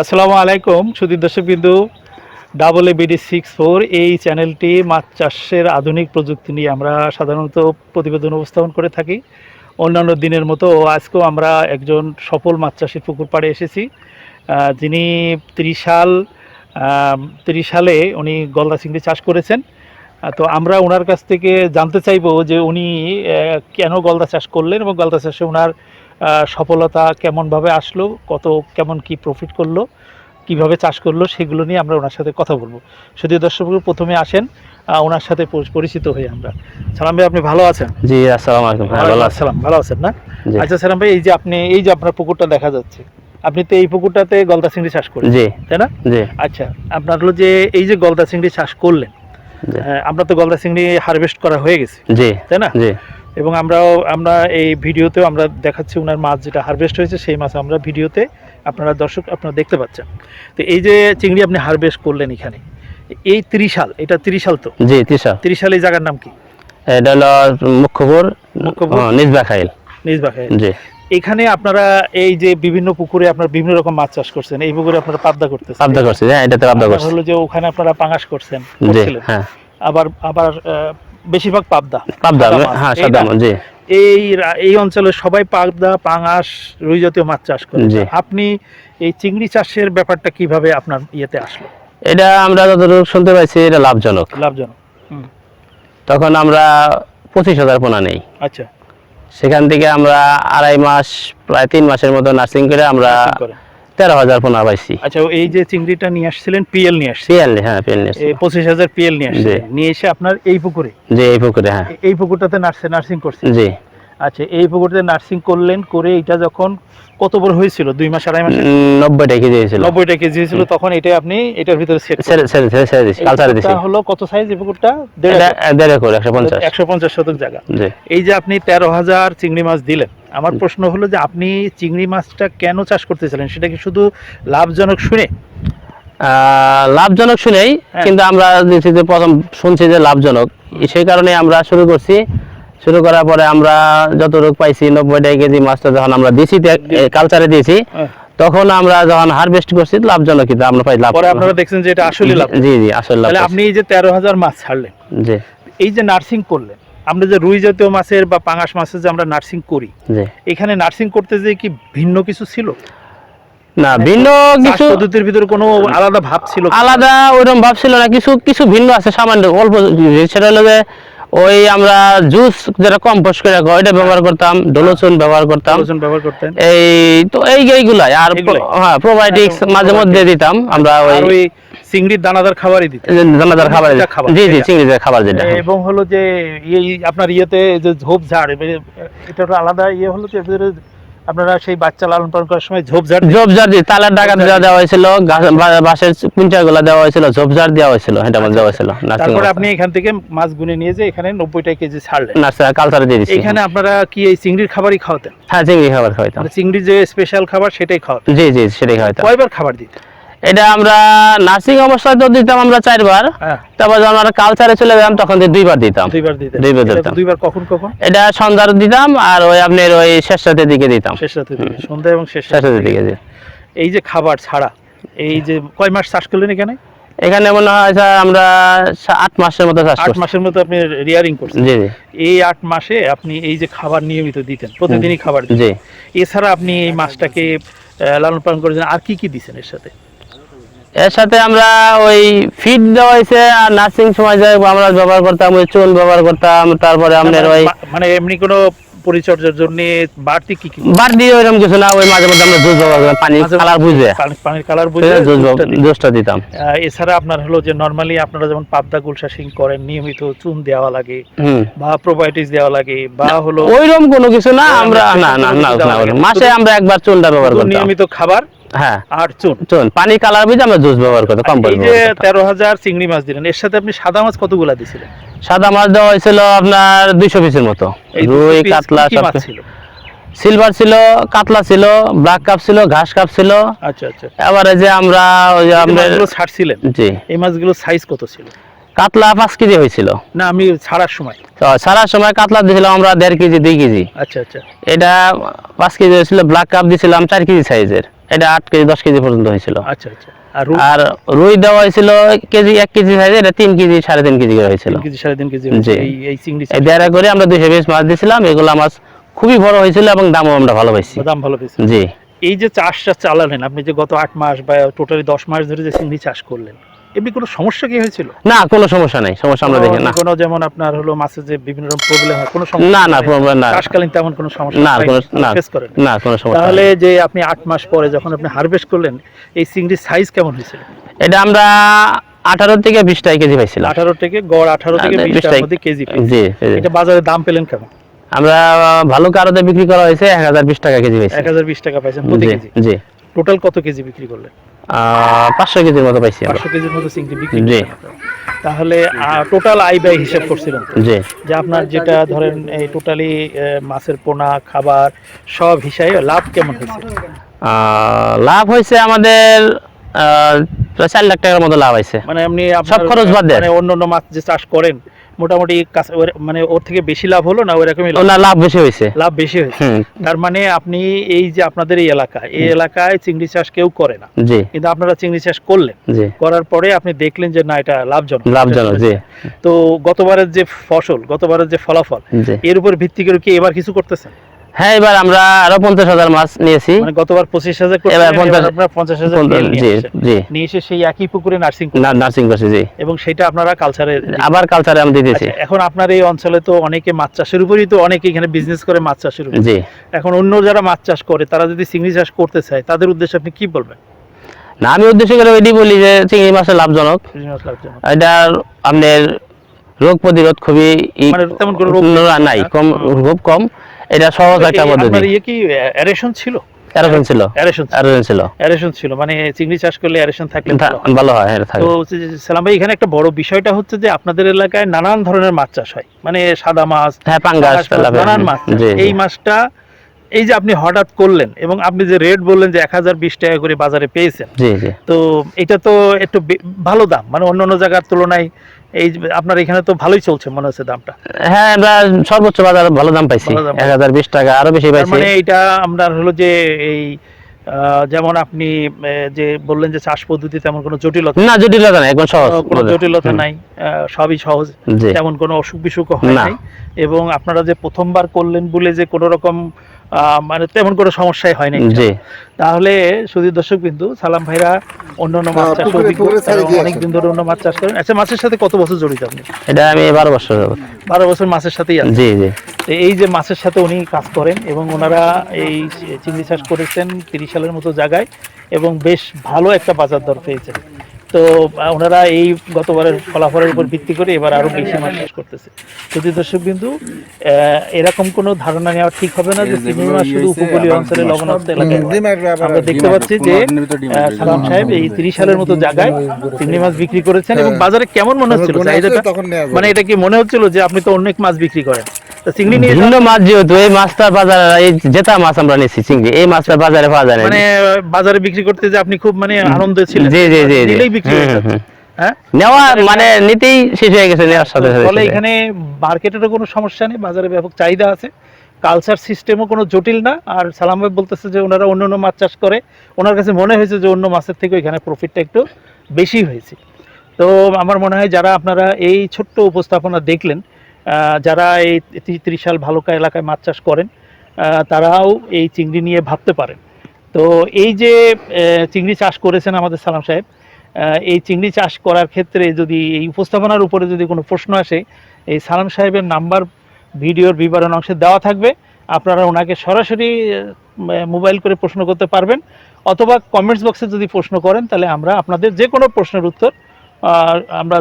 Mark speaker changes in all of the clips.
Speaker 1: আসসালামু আলাইকুম সুধী দর্শকবৃন্দ, AABD64 এই চ্যানেলটি মাছ চাষের আধুনিক প্রযুক্তি নিয়ে আমরা সাধারণত প্রতিবেদন উপস্থাপন করে থাকি। অন্যান্য দিনের মতো আজকেও আমরা একজন সফল মাছ চাষি পুকুর পাড়ে এসেছি, যিনি 30 সালে উনি গলদা চিংড়ি চাষ করেছেন। তো আমরা ওনার কাছ থেকে জানতে চাইবো যে উনি কেন গলদা চাষ করলেন এবং গলদা চাষে ওনার সফলতা কেমনভাবে আসলো, কেমন কি প্রফিট করলো, কিভাবে চাষ করলো, সেগুলো নিয়ে আমরা ওনার সাথে কথা বলবো। শুধু দর্শক প্রথমে আসেন ওনার সাথে পরিচিত হই আমরা। সালাম ভাই, আপনি ভালো আছেন?
Speaker 2: জি, আসসালামু আলাইকুম। হ্যাঁ, ভালো আছি।
Speaker 1: ভালো আছেন না? আচ্ছা সালাম ভাই, এই যে আপনার পুকুরটা দেখা যাচ্ছে, আপনি তো এই পুকুরটাতে গলদা চিংড়ি চাষ করেন,
Speaker 2: জি
Speaker 1: তাই না?
Speaker 2: জি।
Speaker 1: আচ্ছা, আপনার হলো যে এই যে গলদা চিংড়ি চাষ করলেন, আমরা তো গলদা চিংড়ি হারভেস্ট করা হয়ে গেছে,
Speaker 2: জি,
Speaker 1: তাই না?
Speaker 2: জি।
Speaker 1: এবং আমরা এই ভিডিওতেও আমরা দেখাচ্ছি ওনার মাছ যেটা হারভেস্ট হয়েছে, সেই মাছ আমরা ভিডিওতে আপনারা দেখতে পাচ্ছেন। তো এই যে চিংড়ি আপনি হারভেস্ট করলেন এখানে, এই 30 সাল, এটা 30 সাল তো?
Speaker 2: জি, 30
Speaker 1: সাল। এই জায়গার নাম কি?
Speaker 2: এটা হলো মুখ্যপুর নিজবাখাইল। জি।
Speaker 1: এখানে আপনারা এই যে বিভিন্ন পুকুরে আপনারা বিভিন্ন রকম মাছ চাষ করছেন, এই পুকুরে আপনারা পাবদা করতেছেন?
Speaker 2: পাবদা করছি, হ্যাঁ, এটাতে পাবদা করছি।
Speaker 1: হলো যে ওখানে আপনারা পাঙাশ করছেন?
Speaker 2: জি, হ্যাঁ।
Speaker 1: আবার বেশিরভাগ পাবদা,
Speaker 2: হ্যাঁ, সাদা মাছ। জি।
Speaker 1: এই অঞ্চলে সবাই পাবদা, পাঙাশ, রুই জাতীয় মাছ চাষ করে। আপনি এই চিংড়ি চাষের ব্যাপারটা কিভাবে আপনার ইয়েতে আসলো?
Speaker 2: এটা আমরা যতটুকু শুনতে পাইছি এটা লাভজনক। তখন আমরা 25,000 পোনা নেই।
Speaker 1: আচ্ছা।
Speaker 2: সেখান থেকে আমরা আড়াই মাস, প্রায় 3 মাসের মতো নার্সিং করে আমরা 13,000 পোনা পাইছি।
Speaker 1: আচ্ছা, এই যে চিংড়িটা নিয়ে আসছিলেন, পিএল নিয়ে আসছিলেন?
Speaker 2: পিএল, হ্যাঁ, পিএল নিয়ে আসছি।
Speaker 1: 25,000 পিএল নিয়ে আসছিলেন, নিয়ে এসে আপনার এই পুকুরে?
Speaker 2: জি, এই পুকুরে, হ্যাঁ।
Speaker 1: এই পুকুরটাতে নার্সিং করছেন?
Speaker 2: জি।
Speaker 1: আচ্ছা, এই পুকুরটাতে নার্সিং করলেন, করে এটা যখন কত বড় হয়েছিল? 2 মাস, আড়াই মাসে
Speaker 2: 90টা কেজি হয়েছিল।
Speaker 1: 90টা কেজি হয়েছিল, তখন এটা আপনি এটার ভিতরে
Speaker 2: ছেড়ে দিয়েছি, কালচারে দিয়েছি।
Speaker 1: হলো কত সাইজ এই পুকুরটা?
Speaker 2: 1.5 একর,
Speaker 1: 150 শতক জায়গা।
Speaker 2: জি।
Speaker 1: এই যে আপনি 13,000 চিংড়ি মাছ দিলেন, আমার প্রশ্ন হলো যে আপনি চিংড়ি মাছটা কেন চাষ করতেছিলেন? সেটা কি শুধু লাভজনক শুনে?
Speaker 2: লাভজনক শুনেই, কিন্তু আমরা যে প্রথম শুনছি যে লাভজনক, সেই কারণে আমরা শুরু করছি। শুরু করার পরে আমরা যতটুকু পাইছি 90টা কেজি মাছটা যখন আমরা দিয়েছি, কালচারে দিয়েছি, তখন আমরা যখন হারভেস্ট করছি লাভজনক, কিন্তু আমরা পাই লাভ।
Speaker 1: পরে আপনারা দেখছেন যে এটা আসলে লাভ।
Speaker 2: জি জি, আসলে লাভ।
Speaker 1: তাহলে আপনি এই যে 13,000 মাছ ছাড়লেন,
Speaker 2: জি,
Speaker 1: এই যে নার্সিং করলেন, আমরা যে রুই জাতীয় মাছের বা পাঙাশ মাছের যে আমরা নার্সিং করি, এখানে নার্সিং করতে যে কি ভিন্ন কিছু ছিল?
Speaker 2: না, ভিন্ন কিছু
Speaker 1: পদ্ধতির ভিতরে কোনো আলাদা ভাব ছিল?
Speaker 2: আলাদা ওইরকম ভাব ছিল না, কিছু ভিন্ন আছে সামান্য অল্প। সেটা হলো যে ওই আমরা জুস যেটা কম্পোস্ট করে ওইটা ব্যবহার করতাম, ডলোচুন ব্যবহার করতাম, এই তো এইগুলাই। আর হ্যাঁ, প্রোবায়োটিক্স মাঝে মধ্যে দিতাম আমরা। ওই
Speaker 1: চিংড়ির দানাদার খাবারই দিতাম।
Speaker 2: দানাদার খাবার, জি জি, চিংড়ির খাবার যেটা।
Speaker 1: এবং হলো যে এই আপনার ইয়েতে যে ঝোপঝাড়, এটা আলাদা ইয়ে হলো যে আপনারা সেই বাচ্চা লালন পালন করার সময় ঝোপঝাড় দিয়ে তালের ডাকা দেওয়া হয়েছিল, বাঁশের কুঞ্চাগুলা দেওয়া হয়েছিল, ঝোপঝাড় দেওয়া হয়েছিল, এটা মধ্যে দেওয়া হয়েছিল। তারপরে আপনি এখান থেকে মাছ গুনে নিয়ে যে এখানে 90টা কেজি ছাড়লেন, কালচারে দিয়ে দিয়েছি। এখানে আপনারা কি এই চিংড়ির খাবারই খাওয়াতেন? হ্যাঁ, চিংড়ির খাবার খাওয়াতাম। চিংড়ির যে স্পেশাল খাবার সেটাই খাওয়াতেন? জি জি, সেটাই খাওয়াতাম। কয়বার খাবার দিতেন? এটা আমরা নার্সিং অবস্থায় তো দিতাম আমরা 4 বার। তারপর যখন আমরা কালচারে চলে গেলাম তখন 2 বার দিতাম। 2 বার দিতাম। 2 বার কখন? এটা সন্ধ্যার দিতাম, আর ওই আপনার ওই শেষ রাতের দিকে দিতাম। শেষ রাতের দিকে, সন্ধ্যা এবং শেষ রাতের দিকে। এই যে খাবার ছাড়া এই যে কয় মাস চাষ করলেন এখানে? এখানে মনে হয় স্যার আমরা 8 মাসের মতো চাষ করছি। 8 মাসের মতো আপনি রিয়ারিং করছেন? জি জি। এই 8 মাসে আপনি এই যে খাবার নিয়মিত দিতেন, প্রতিদিনই খাবার দিতেন? জি। এছাড়া আপনি এই মাছটাকে লালন পালন করেছেন, আর কি কি দিয়েছেন এর সাথে? এর সাথে আমরা ওই ফিড দেওয়া হয়েছে, আর নার্সিং সময় যে আমরা ব্যবহার করতাম ওই চুন ব্যবহার করতাম। তারপরে আপনার ওই মানে এমনি কোনো পরিচর্যার জন্য বাড়তি কি বাড়তি ওইরকম কিছু না, ওই মাঝে মধ্যে আমরা জুস ব্যবহার করতাম, পানির কালার বুঝে জুসটা দিতাম। এছাড়া আপনার হলো যে নরমালি আপনারা যেমন পাবদা গুলশা শিং করেন, নিয়মিত চুন দেওয়া লাগে বা প্রোবায়োটিক্স দেওয়া লাগে, বা হলো ওইরকম কোনো কিছু না। আমরা না মাসে আমরা একবার চুনটা ব্যবহার করতাম, নিয়মিত খাবার। হ্যাঁ, আর চুন পানি কালার বুঝে আমরা জুস ব্যবহার করতাম। এই যে 13,000 চিংড়ি মাছ দিলেন, এর সাথে আপনি সাদা মাছ কতগুলা দিয়েছিলেন? সাদা মাছ দেওয়া হয়েছিল আপনার 200 পিসের মতো। রুই, কাতলা সব ছিল। সিলভার ছিল, কাতলা ছিল, ব্ল্যাক কাপ ছিল, ঘাস কাপ ছিল। আচ্ছা আচ্ছা। এবারে যে আমরা ওই যে আপনারা ছাড়ছিলেন, জি, এই মাছগুলো সাইজ কত ছিল? কাতলা 5 কেজি হয়েছিল। না, আমি ছাড়ার সময় কাতলা দিয়েছিলাম আমরা 1.5 কেজি, 2 কেজি। আচ্ছা আচ্ছা। এটা 5 কেজি হয়েছিল। ব্ল্যাক কাপ দিয়েছিলাম 4 কেজি সাইজের।
Speaker 2: এটা 8 কেজি 10 কেজি পর্যন্ত হয়েছিল।
Speaker 1: আচ্ছা আচ্ছা। আর রুই?
Speaker 2: আর রুই দেওয়া হয়েছিল কেজি 1 কেজি সাইজে, এটা 3 কেজি 3.5 কেজি করে হয়েছিল।
Speaker 1: 3 কেজি 3.5 কেজি
Speaker 2: জি।
Speaker 1: এই চিংড়ি
Speaker 2: এই দেড়া করে আমরা 200 পিস মাছ দিয়েছিলাম, এগুলা মাছ খুবই বড় হয়েছিল এবং দামও আমরা ভালো পাইছি।
Speaker 1: দাম ভালো পেয়েছে।
Speaker 2: জি।
Speaker 1: এই যে চাষটা চালালেন আপনি, যে গত 8 মাস বা টোটালি 10 মাস ধরে যে চিংড়ি চাষ করলেন, এমনি কোনো সমস্যা কি হয়েছিল?
Speaker 2: না, কোনো সমস্যা নাই, সমস্যা আমরা দেখি না।
Speaker 1: কোনো যেমন আপনার হলো মাছের যে বিভিন্ন রকম প্রবলেম হয়, কোনো সমস্যা?
Speaker 2: না না, প্রবলেম না।
Speaker 1: চাষকালীন তেমন কোনো সমস্যা
Speaker 2: না, কোনো না
Speaker 1: ফেস করেন?
Speaker 2: না, কোনো সমস্যা
Speaker 1: তাহলে
Speaker 2: নেই।
Speaker 1: যে আপনি 8 মাস পরে যখন আপনি হারভেস্ট করলেন, এই চিংড়ির সাইজ কেমন হয়েছিল?
Speaker 2: এটা আমরা 18 থেকে 20 টাকা কেজি পাইছিলাম।
Speaker 1: 18 থেকে গড় 18 থেকে 20 টাকার মধ্যে কেজি পেয়েছেন।
Speaker 2: জি।
Speaker 1: এটা বাজারে দাম পেলেন কেমন?
Speaker 2: আমরা ভালো কারোতে বিক্রি করা হয়েছে 1020 টাকা কেজি পাইছি।
Speaker 1: 1020 টাকা পাইছেন প্রতি
Speaker 2: জি
Speaker 1: কেজি?
Speaker 2: জি।
Speaker 1: টোটাল কত কেজি বিক্রি করলেন?
Speaker 2: 500 কেজির মতো পাইছি আমরা।
Speaker 1: 500 কেজির মতো চিংড়ি বিক্রি
Speaker 2: জি।
Speaker 1: করলেন আপনারা। তাহলে টোটাল আয় ব্যয় হিসাব করছিলেন তো?
Speaker 2: জি।
Speaker 1: যে আপনার যেটা ধরেন এই টোটালি মাছের পোনা খাবার সব হিসাবে লাভ কেমন হয়েছে?
Speaker 2: লাভ হয়েছে আমাদের প্রায় 4 লাখ টাকার মতো লাভ হয়েছে।
Speaker 1: মানে আপনি
Speaker 2: সব খরচ বাদ দেন।
Speaker 1: মানে অন্য মাছ যে চাষ করেন মোটামুটি মানে ওর থেকে বেশি লাভ হলো না ওইরকমই
Speaker 2: না, লাভ বেশি হয়েছে।
Speaker 1: লাভ বেশি হয়েছে।
Speaker 2: হুম।
Speaker 1: তার মানে আপনি এই যে আপনাদের এই এলাকায় চিংড়ি চাষ কেউ করে না,
Speaker 2: জি।
Speaker 1: কিন্তু আপনারা চিংড়ি চাষ করলেন,
Speaker 2: জি।
Speaker 1: করার পরে আপনি দেখলেন যে না এটা লাভজনক।
Speaker 2: জি।
Speaker 1: তো গতবারের যে ফসল, গতবারের যে ফলাফল,
Speaker 2: জি।
Speaker 1: এর উপর ভিত্তি করে কি এবার কিছু করতেছেন?
Speaker 2: হ্যাঁ, এবার আমরা আরো 50,000 মাছ নিয়েছি।
Speaker 1: মানে গতবার 25,000 করতেন,
Speaker 2: এবার
Speaker 1: এবার আপনারা 50,000
Speaker 2: জি জি
Speaker 1: নিয়ে এসে সেই একই পুকুরে নার্সিং
Speaker 2: নার্সিং করছি। জি।
Speaker 1: এবং সেটা আপনারা কালচারে
Speaker 2: আবার কালচারে আমি দিতেছি।
Speaker 1: এখন আপনার এই অঞ্চলে তো অনেকে মাছ চাষের উপরই তো অনেকে এখানে বিজনেস করে মাছ চাষের উপর।
Speaker 2: জি।
Speaker 1: এখন অন্য যারা মাছ চাষ করে তারা যদি চিংড়ি চাষ করতে চায় তাদের উদ্দেশ্যে আপনি কি বলবেন?
Speaker 2: না, আমি উদ্দেশ্য করে এটি বলি যে চিংড়ি মাছের লাভজনক।
Speaker 1: চিংড়ি মাছ লাভজনক।
Speaker 2: এটা আপনার রোগ প্রতিরোধ খুবই
Speaker 1: মানে তেমন কোনো রোগ
Speaker 2: নাই, খুব কম। এটা সহজ একটা পদ্ধতি।
Speaker 1: আপনার কি অ্যারেশন ছিল? অ্যারেশন ছিল মানে চিংড়ি চাষ করলে অ্যারেশন থাকলে
Speaker 2: ভালো হয়।
Speaker 1: তো সালাম ভাই, এখানে একটা বড় বিষয়টা হচ্ছে যে আপনাদের এলাকায় নানান ধরনের মাছ চাষ হয়, মানে সাদা মাছ,
Speaker 2: পাঙ্গাস,
Speaker 1: নানান মাছ। এই মাছটা এই যে আপনি হঠাৎ করলেন এবং আপনি যে রেট বললেন যে 1020 টাকা করে বাজারে পেয়েছেন, তো এটা তো একটু ভালো দাম, মানে অন্যান্য জায়গার তুলনায় এই আপনার এখানে তো ভালোই চলছে মনে হচ্ছে দামটা।
Speaker 2: হ্যাঁ, আমরা সর্বোচ্চ বাজারে ভালো দাম পাইছি, 1020 টাকা, আরো বেশি পাইছি।
Speaker 1: মানে এটা আমরা হলো যে এই যেমন আপনি যে বললেন যে চাষ পদ্ধতি তেমন কোনো জটিলতা
Speaker 2: না, জটিলতা নাই, একদম সহজ,
Speaker 1: কোনো জটিলতা নাই, সবই সহজ, তেমন কোনো অসুখ বিসুখ হয় নাই। এবং আপনারা যে প্রথমবার করলেন বলে যে কোনো রকম মানে তেমন কোনো সমস্যাই হয় নাই। তাহলে সুধী দর্শক বিন্দু, সালাম ভাইরা অন্যান্য মাছ চাষ অনেকদিন ধরে অন্য মাছ চাষ করেন। আচ্ছা, মাছের সাথে কত বছর জড়িত আপনি?
Speaker 2: এটা আমি 12 বছর।
Speaker 1: 12 বছর মাছের সাথেই আছেন? জি জি। এই যে মাছের সাথে উনি কাজ করেন এবং ওনারা এই চিংড়ি চাষ করেছেন 30 সালের মতো জায়গায় এবং বেশ ভালো একটা বাজার দর পেয়েছেন। তো ওনারা এই গতবারের ফলাফলের উপর ভিত্তি করে এবার আরো বেশি মাছ চাষ করতেছে। যদি দর্শক বিন্দু, এরকম কোনো ধারণা নেওয়া ঠিক হবে না যে চিংড়ি মাছ শুধু উপকূলীয় অঞ্চলে লবণাক্ত এলাকায়। আমরা দেখতে পাচ্ছি যে সালাম সাহেব এই 30 সালের মতো জায়গায় চিংড়ি মাছ বিক্রি করেছেন এবং বাজারে কেমন মনে হচ্ছিল চাহিদাটা? মানে এটা কি মনে হচ্ছিল যে আপনি তো অনেক মাছ বিক্রি করেন, চিংড়ি নিয়ে
Speaker 2: ভিন্ন মাছ যেহেতু এই মাছটা বাজারে, এই যেটা মাছ আমরা নিয়েছি চিংড়ি, এই মাছটা বাজারে পাওয়া যায় না,
Speaker 1: মানে বাজারে বিক্রি করতে যে আপনি খুব মানে আনন্দ ছিলেন।
Speaker 2: জি জি জি,
Speaker 1: নিলেই বিক্রি হয়ে যাচ্ছে। হ্যাঁ,
Speaker 2: নেওয়া মানে নিতেই শেষ হয়ে গেছে, নেওয়ার সাথে সাথে।
Speaker 1: ফলে এখানে মার্কেটেরও কোনো সমস্যা নেই, বাজারে ব্যাপক চাহিদা আছে, কালচার সিস্টেমও কোনো জটিল না। আর সালাম ভাই বলতেছে যে ওনারা অন্য মাছ চাষ করে, ওনার কাছে মনে হয়েছে যে অন্য মাছের থেকে এখানে প্রফিটটা একটু বেশি হয়েছে। তো আমার মনে হয় যারা আপনারা এই ছোট্ট উপস্থাপনা দেখলেন, যারা এই 30 সাল ভালুকা এলাকায় মাছ চাষ করেন, তারাও এই চিংড়ি নিয়ে ভাবতে পারেন। তো এই যে চিংড়ি চাষ করেছেন আমাদের সালাম সাহেব, এই চিংড়ি চাষ করার ক্ষেত্রে যদি এই উপস্থাপনার উপরে যদি কোনো প্রশ্ন আসে, এই সালাম সাহেবের নাম্বার ভিডিওর বিবরণ অংশে দেওয়া থাকবে, আপনারা ওনাকে সরাসরি মোবাইল করে প্রশ্ন করতে পারবেন, অথবা কমেন্টস বক্সে যদি প্রশ্ন করেন তাহলে আমরা আপনাদের যে কোনো প্রশ্নের উত্তর আমরা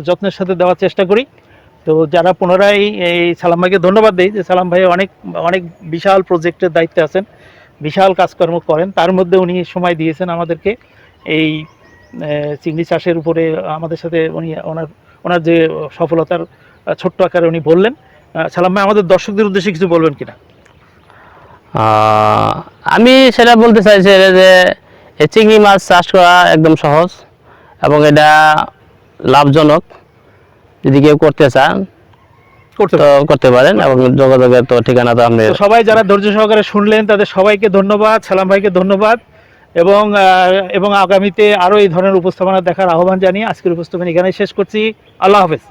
Speaker 1: যত্নের সাথে দেওয়ার চেষ্টা করি। তো যারা পুনরায় এই সালাম ভাইকে ধন্যবাদ দেই যে সালাম ভাই অনেক অনেক বিশাল প্রজেক্টের দায়িত্বে আছেন, বিশাল কাজকর্ম করেন, তার মধ্যে উনি সময় দিয়েছেন আমাদেরকে এই চিংড়ি চাষের উপরে আমাদের সাথে উনি ওনার যে সফলতার ছোট্ট আকারে উনি বললেন। সালাম ভাই, আমাদের দর্শকদের উদ্দেশ্যে কিছু বলবেন কিনা?
Speaker 2: আমি সেটা বলতে চাইছি যে এই চিংড়ি মাছ চাষ করা একদম সহজ এবং এটা লাভজনক। যদি কেউ করতে চান করতে পারেন এবং যোগাযোগের তো ঠিকানা তো আপনি
Speaker 1: সবাই যারা ধৈর্য সহকারে শুনলেন তাদের সবাইকে ধন্যবাদ, সালাম ভাইকে ধন্যবাদ। এবং আগামীতে আরো এই ধরনের উপস্থাপনা দেখার আহ্বান জানিয়ে আজকের উপস্থাপনা এখানে শেষ করছি। আল্লাহ হাফেজ।